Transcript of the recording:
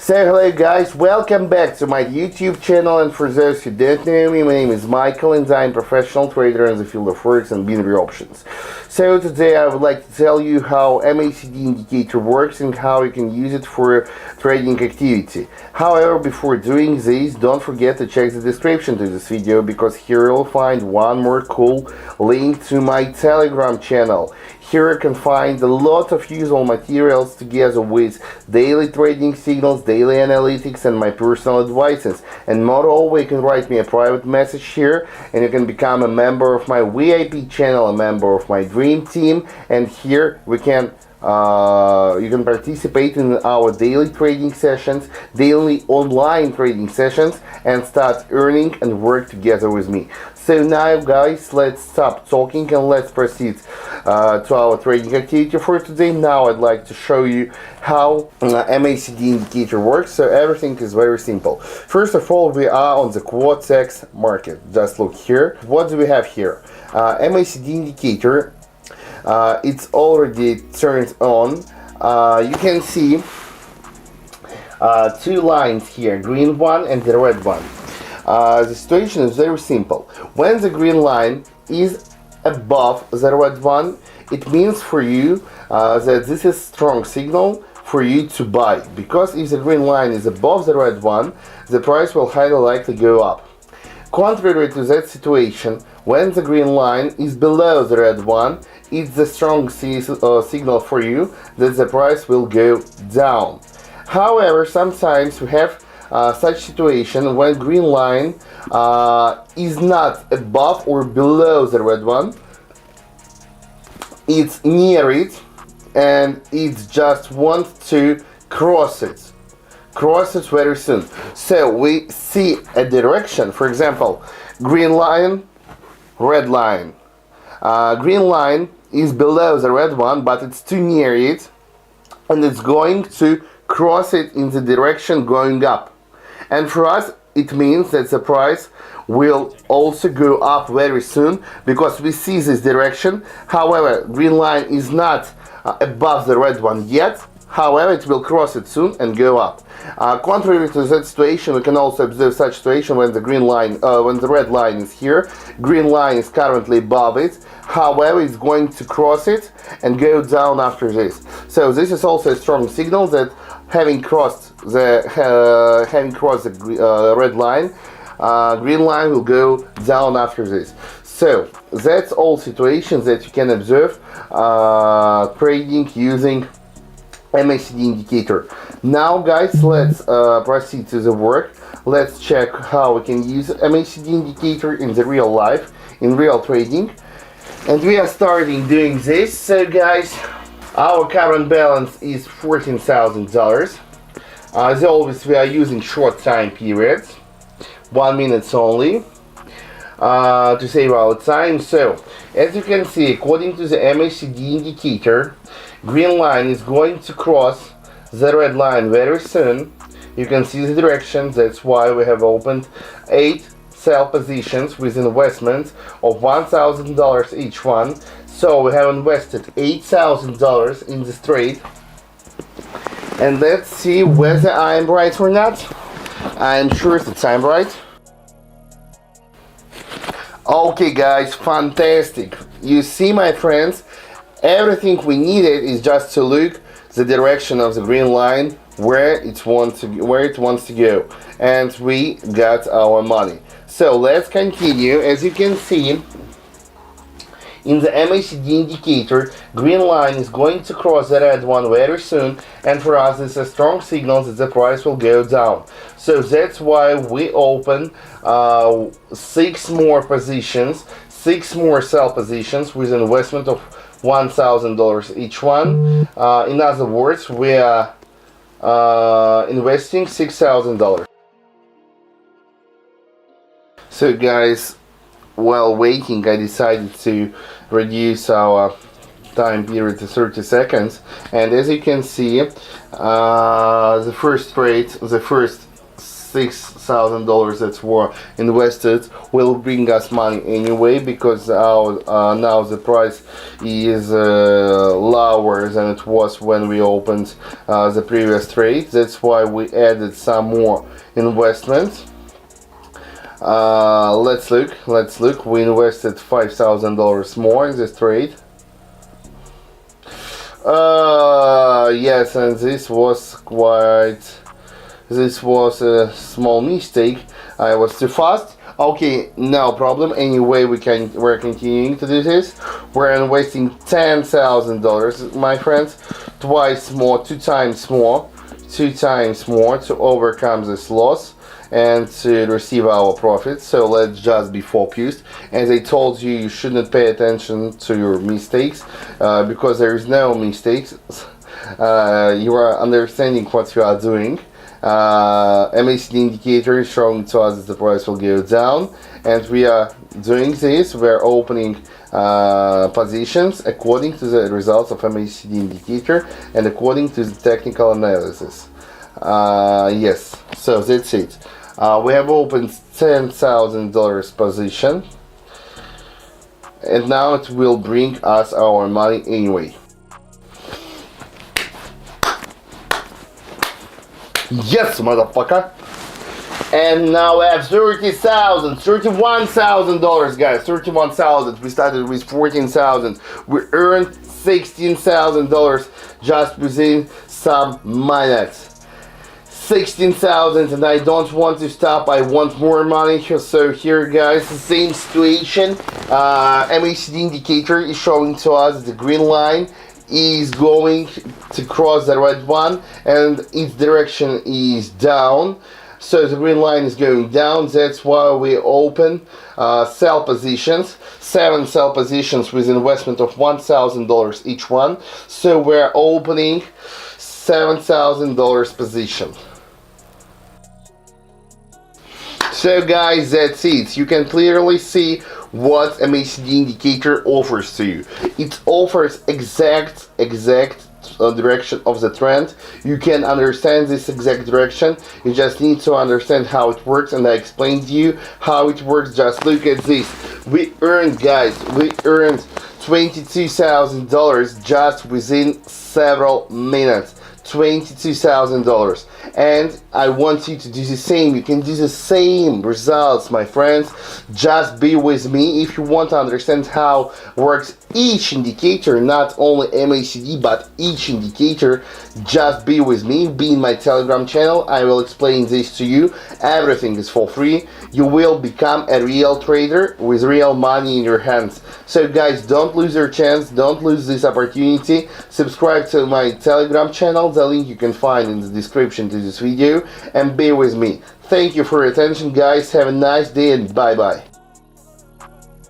So hello guys, welcome back to my YouTube channel, and for those who don't know me, my name is Michael and I'm a professional trader in the field of forex and binary options. So today I would like to tell you how MACD indicator works and how you can use it for trading activity. However, before doing this, don't forget to check the description to this video, because here you'll find one more cool link to my Telegram channel. Here you can find a lot of useful materials together with daily trading signals, daily analytics and my personal advices. And moreover, you can write me a private message here and you can become a member of my VIP channel, a member of my dream team, and here we can you can participate in our daily trading sessions, daily online trading sessions, and start earning and work together with me. So now guys, let's stop talking and let's proceed to our trading activity for today. Now I'd like to show you how MACD indicator works. So everything is very simple. First of all, we are on the Quotex market. Just look here. What do we have here? MACD indicator. It's already turned on. You can see two lines here, green one and the red one. The situation is very simple. When the green line is above the red one, it means for you that this is strong signal for you to buy, because if the green line is above the red one, the price will highly likely go up. Contrary to that situation, when the green line is below the red one, it's the strong signal for you that the price will go down. However, sometimes we have such situation when green line is not above or below the red one, it's near it and it just wants to cross it very soon. So we see a direction, for example, green line, red line. Green line is below the red one, but it's too near it, and it's going to cross it in the direction going up. And for us, it means that the price will also go up very soon, because we see this direction. However, green line is not above the red one yet. However, it will cross it soon and go up. Contrary to that situation, we can also observe such situation when the green line, when the red line is here. Green line is currently above it. However, it's going to cross it and go down after this. So this is also a strong signal that having crossed the red line, green line will go down after this. So that's all situations that you can observe trading using MACD indicator. Now guys, let's proceed to the work. Let's check how we can use MACD indicator in the real life, in real trading. And we are starting doing this. So guys, our current balance is $14,000. As always, we are using short time periods, 1 minute only, to save our time. So as you can see, according to the MACD indicator, green line is going to cross the red line very soon. You can see the direction. That's why we have opened 8 sell positions with investments of $1,000 each one. So we have invested $8,000 in this trade. And let's see whether I am right or not. I am sure that I'm right. Okay guys, fantastic. You see, my friends, everything we needed is just to look the direction of the green line, where it wants to go, and we got our money. So let's continue. As you can see, in the MACD indicator, green line is going to cross the red one very soon, and for us it's a strong signal that the price will go down. So that's why we open 6 more positions, 6 more sell positions with an investment of $1,000 each one. In other words, we are investing $6,000. So guys, while waiting, I decided to reduce our time period to 30 seconds, and as you can see, the first trade, the first $6,000 that were invested will bring us money anyway, because now the price is lower than it was when we opened the previous trade. That's why we added some more investment. Let's look. We invested $5,000 more in this trade. Yes, and this was a small mistake. I was too fast. Okay, no problem. Anyway, we're continuing to do this. We're investing $10,000, my friends, two times more to overcome this loss and to receive our profits. So let's just be focused. As I told you, you shouldn't pay attention to your mistakes, because there is no mistakes. You are understanding what you are doing. MACD indicator is showing to us that the price will go down, and we are doing this. We are opening positions according to the results of MACD indicator and according to the technical analysis. Yes, so that's it. We have opened $10,000 position, and now it will bring us our money anyway. Yes, motherfucker! And now we have $31,000, guys. 31,000. We started with 14,000. We earned $16,000 just within some minutes. 16,000, and I don't want to stop. I want more money. So here, guys, the same situation. MACD indicator is showing to us the green line is going to cross the red one, and its direction is down. So the green line is going down. That's why we open sell positions, 7 sell positions with investment of $1,000 each one. So we're opening $7,000 position. So guys, that's it. You can clearly see what MACD indicator offers to you. It offers exact direction of the trend. You can understand this exact direction. You just need to understand how it works, and I explained to you how it works. Just look at this. We earned, guys, $22,000 just within several minutes. $22,000, and I want you to do the same. You can do the same results, my friends. Just be with me if you want to understand how works each indicator, not only MACD but each indicator. Just be with me, be in my Telegram channel. I will explain this to you. Everything is for free. You will become a real trader with real money in your hands. So guys, don't lose your chance, don't lose this opportunity. Subscribe to my Telegram channel, the link you can find in the description to this video, and be with me. Thank you for your attention, guys. Have a nice day, and bye bye.